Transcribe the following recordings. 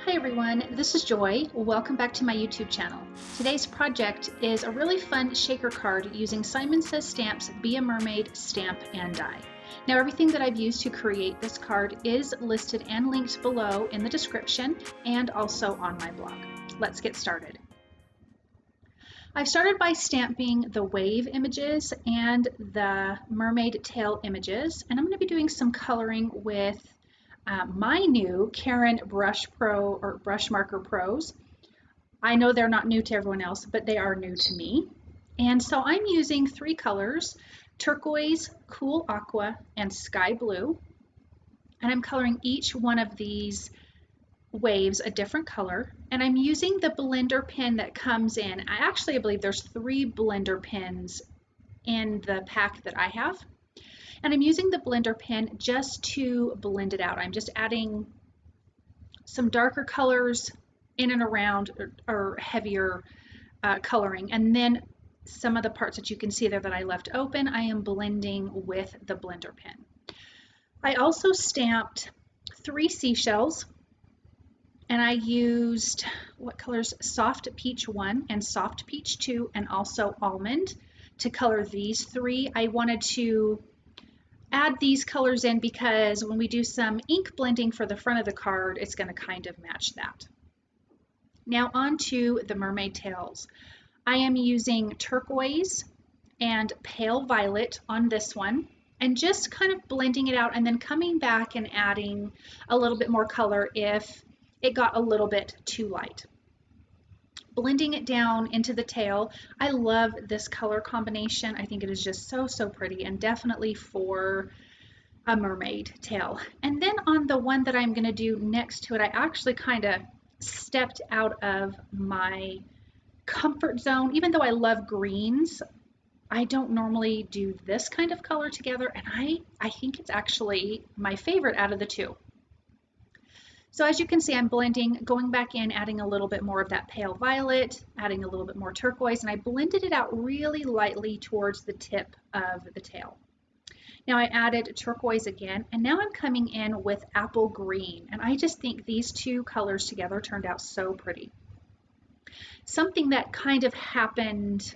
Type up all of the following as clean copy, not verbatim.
Hi everyone, this is Joy. Welcome back to my YouTube channel. Today's project is a really fun shaker card using Simon Says Stamps Be a Mermaid stamp and die. Now everything that I've used to create this card is listed and linked below in the description and also on my blog. Let's get started. I've started by stamping the wave images and the mermaid tail images, and I'm going to be doing some coloring with my new Caran Brush Pro or Brush Marker Pros. I know they're not new to everyone else, but they are new to me. And so I'm using three colors: turquoise, cool aqua, and sky blue. And I'm coloring each one of these waves a different color. And I'm using the blender pen that comes in. I believe there's 3 blender pens in the pack that I have. And I'm using the blender pen just to blend it out. I'm just adding some darker colors in and around or heavier coloring. And then some of the parts that you can see there that I left open, I am blending with the blender pen. I also stamped 3 seashells, and I used what colors? Soft Peach 1 and Soft Peach 2 and also Almond to color these 3. I wanted to add these colors in because when we do some ink blending for the front of the card, it's going to kind of match that. Now on to the mermaid tails. I am using turquoise and pale violet on this one and just kind of blending it out and then coming back and adding a little bit more color if it got a little bit too light. Blending it down into the tail. I love this color combination. I think it is just so pretty and definitely for a mermaid tail. And then on the one that I'm going to do next to it, I actually kind of stepped out of my comfort zone. Even though I love greens, I don't normally do this kind of color together, and I think it's actually my favorite out of the two. So as you can see, I'm blending, going back in, adding a little bit more of that pale violet, adding a little bit more turquoise, and I blended it out really lightly towards the tip of the tail. Now I added turquoise again, and now I'm coming in with apple green, and I just think these two colors together turned out so pretty. Something that kind of happened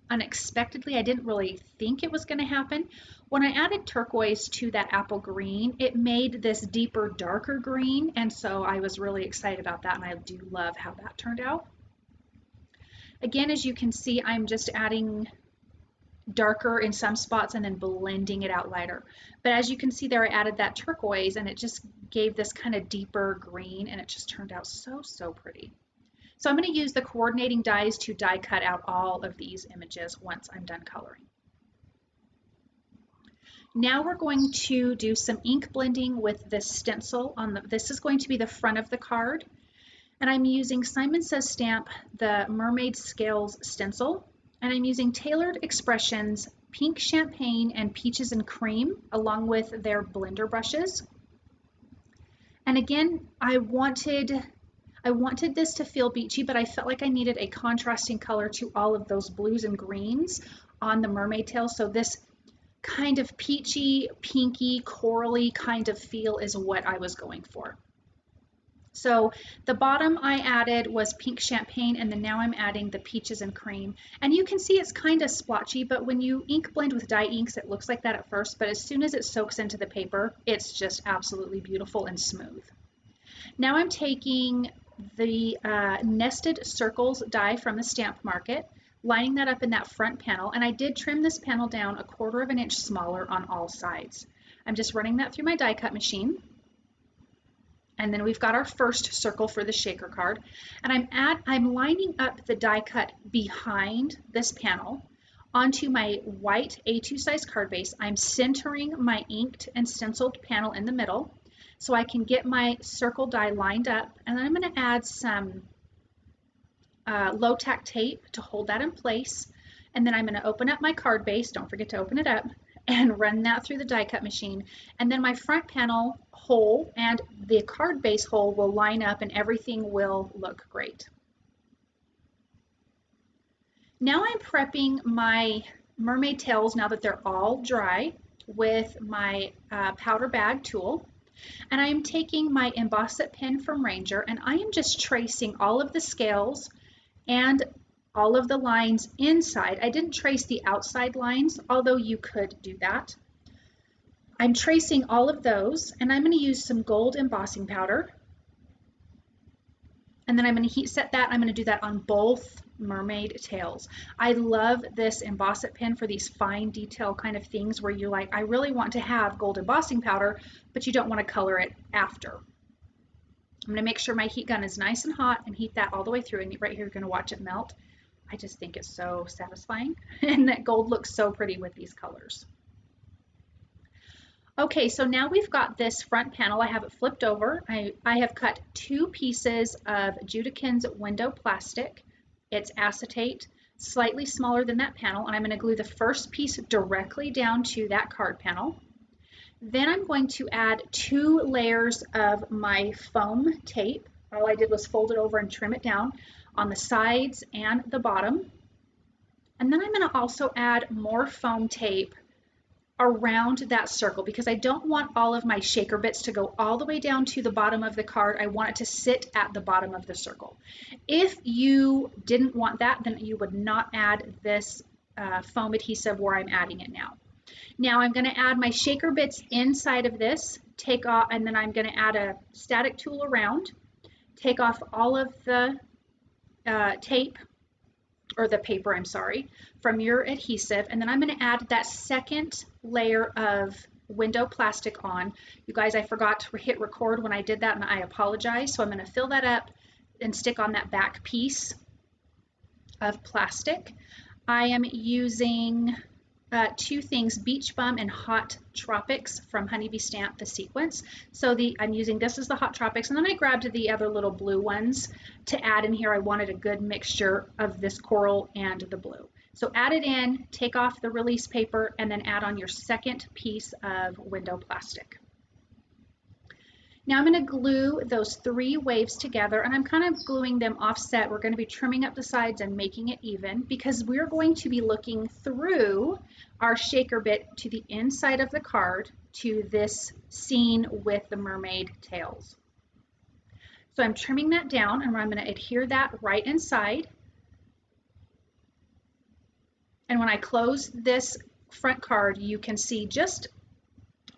unexpectedly, I didn't really think it was going to happen. When I added turquoise to that apple green, it made this deeper, darker green, and so I was really excited about that, and I do love how that turned out. Again, as you can see, I'm just adding darker in some spots and then blending it out lighter. But as you can see there, I added that turquoise, and it just gave this kind of deeper green, and it just turned out so pretty. So I'm going to use the coordinating dies to die cut out all of these images once I'm done coloring. Now we're going to do some ink blending with this stencil this is going to be the front of the card. And I'm using Simon Says Stamp, the Mermaid Scales stencil. And I'm using Tailored Expressions, Pink Champagne, and Peaches and Cream, along with their blender brushes. And again, I wanted this to feel beachy, but I felt like I needed a contrasting color to all of those blues and greens on the mermaid tail. So this kind of peachy, pinky, corally kind of feel is what I was going for. So the bottom I added was Pink Champagne, and then now I'm adding the Peaches and Cream. And you can see it's kind of splotchy, but when you ink blend with dye inks, it looks like that at first, but as soon as it soaks into the paper, it's just absolutely beautiful and smooth. Now I'm taking the Nested Circles die from the Stamp Market, lining that up in that front panel, and I did trim this panel down 1/4 of an inch smaller on all sides. I'm just running that through my die cut machine. And then we've got our first circle for the shaker card, and I'm lining up the die cut behind this panel onto my white A2 size card base. I'm centering my inked and stenciled panel in the middle so I can get my circle die lined up, and then I'm going to add some low tack tape to hold that in place, and then I'm going to open up my card base, don't forget to open it up, and run that through the die cut machine, and then my front panel hole and the card base hole will line up and everything will look great. Now I'm prepping my mermaid tails now that they're all dry with my powder bag tool. And I am taking my Emboss It pen from Ranger, and I am just tracing all of the scales and all of the lines inside. I didn't trace the outside lines, although you could do that. I'm tracing all of those, and I'm going to use some gold embossing powder. And then I'm going to heat set that. I'm going to do that on both mermaid tails. I love this Emboss It pen for these fine detail kind of things where you're like, I really want to have gold embossing powder, but you don't want to color it after. I'm going to make sure my heat gun is nice and hot and heat that all the way through. And right here, you're going to watch it melt. I just think it's so satisfying. And that gold looks so pretty with these colors. Okay, so now we've got this front panel. I have it flipped over. I have cut 2 pieces of Judakins window plastic. It's acetate, slightly smaller than that panel, and I'm going to glue the first piece directly down to that card panel. Then I'm going to add 2 layers of my foam tape. All I did was fold it over and trim it down on the sides and the bottom. And then I'm going to also add more foam tape around that circle because I don't want all of my shaker bits to go all the way down to the bottom of the card. I want it to sit at the bottom of the circle. If you didn't want that, then you would not add this foam adhesive where I'm adding it now. Now I'm going to add my shaker bits inside of this, take off, and then I'm going to add a static tool around, take off all of the tape, or the paper, I'm sorry, from your adhesive, and then I'm going to add that second layer of window plastic on. You guys, I forgot to hit record when I did that, and I apologize. So I'm going to fill that up and stick on that back piece of plastic. I am using 2 things, Beach Bum and Hot Tropics from Honeybee Stamp, the sequence. So I'm using this as the Hot Tropics, and then I grabbed the other little blue ones to add in here. I wanted a good mixture of this coral and the blue. So add it in, take off the release paper, and then add on your second piece of window plastic. Now I'm going to glue those 3 waves together, and I'm kind of gluing them offset. We're going to be trimming up the sides and making it even because we're going to be looking through our shaker bit to the inside of the card to this scene with the mermaid tails. So I'm trimming that down, and I'm going to adhere that right inside. And when I close this front card, you can see just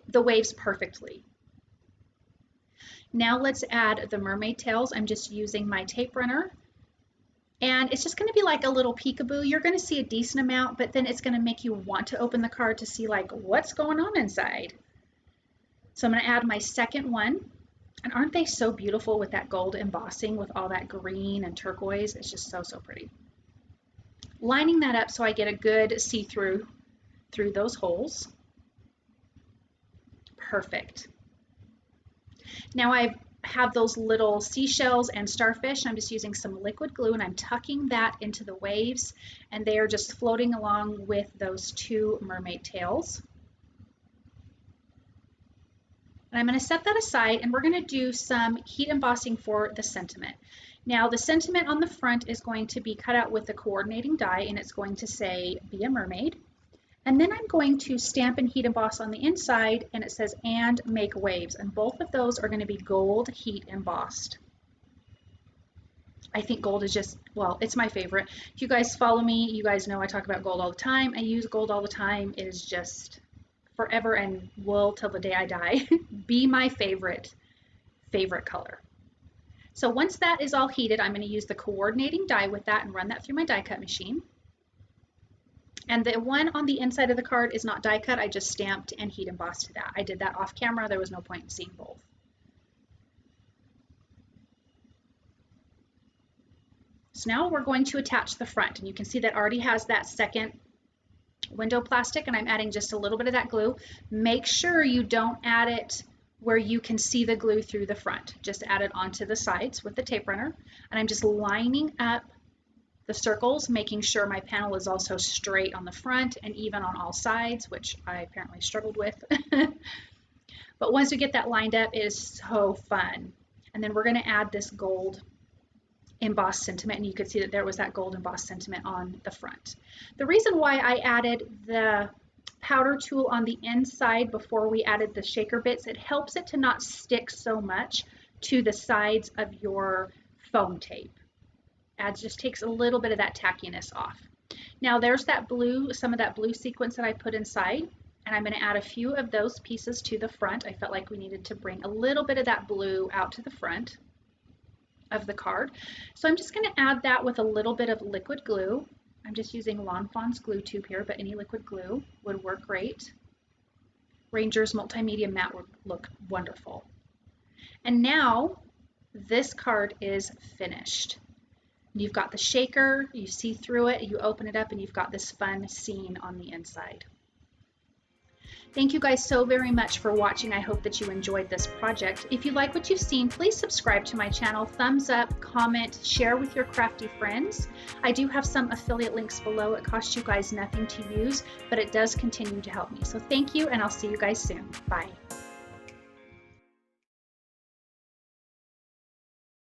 the waves perfectly. Now let's add the mermaid tails. I'm just using my tape runner, and it's just going to be like a little peekaboo. You're going to see a decent amount, but then it's going to make you want to open the card to see like what's going on inside. So I'm going to add my second one, and aren't they so beautiful with that gold embossing with all that green and turquoise? It's just so pretty. Lining that up so I get a good see-through through those holes. Perfect. Now I have those little seashells and starfish, and I'm just using some liquid glue, and I'm tucking that into the waves, and they are just floating along with those 2 mermaid tails. And I'm going to set that aside, and we're going to do some heat embossing for the sentiment. Now the sentiment on the front is going to be cut out with the coordinating die, and it's going to say, "Be a mermaid." And then I'm going to stamp and heat emboss on the inside, and it says, "And make waves." And both of those are going to be gold heat embossed. I think gold is just, well, it's my favorite. If you guys follow me, you guys know I talk about gold all the time. I use gold all the time. It is just forever and will till the day I die be my favorite color. So once that is all heated, I'm going to use the coordinating die with that and run that through my die cut machine. And the one on the inside of the card is not die cut. I just stamped and heat embossed that. I did that off camera. There was no point in seeing both. So now we're going to attach the front, and you can see that already has that second window plastic, and I'm adding just a little bit of that glue. Make sure you don't add it where you can see the glue through the front. Just add it onto the sides with the tape runner, and I'm just lining up the circles, making sure my panel is also straight on the front and even on all sides, which I apparently struggled with. But once we get that lined up, it is so fun. And then we're going to add this gold embossed sentiment, and you could see that there was that gold embossed sentiment on the front. The reason why I added the powder tool on the inside before we added the shaker bits. It helps it to not stick so much to the sides of your foam tape. Just takes a little bit of that tackiness off. Now there's that blue, some of that blue sequence that I put inside, and I'm going to add a few of those pieces to the front. I felt like we needed to bring a little bit of that blue out to the front of the card. So I'm just going to add that with a little bit of liquid glue. I'm just using Lawn Fawn's glue tube here, but any liquid glue would work great. Ranger's Multimedia Matte would look wonderful. And now this card is finished. You've got the shaker, you see through it, you open it up, and you've got this fun scene on the inside. Thank you guys so very much for watching. I hope that you enjoyed this project. If you like what you've seen, please subscribe to my channel, thumbs up, comment, share with your crafty friends. I do have some affiliate links below. It costs you guys nothing to use, but it does continue to help me. So thank you, and I'll see you guys soon. Bye.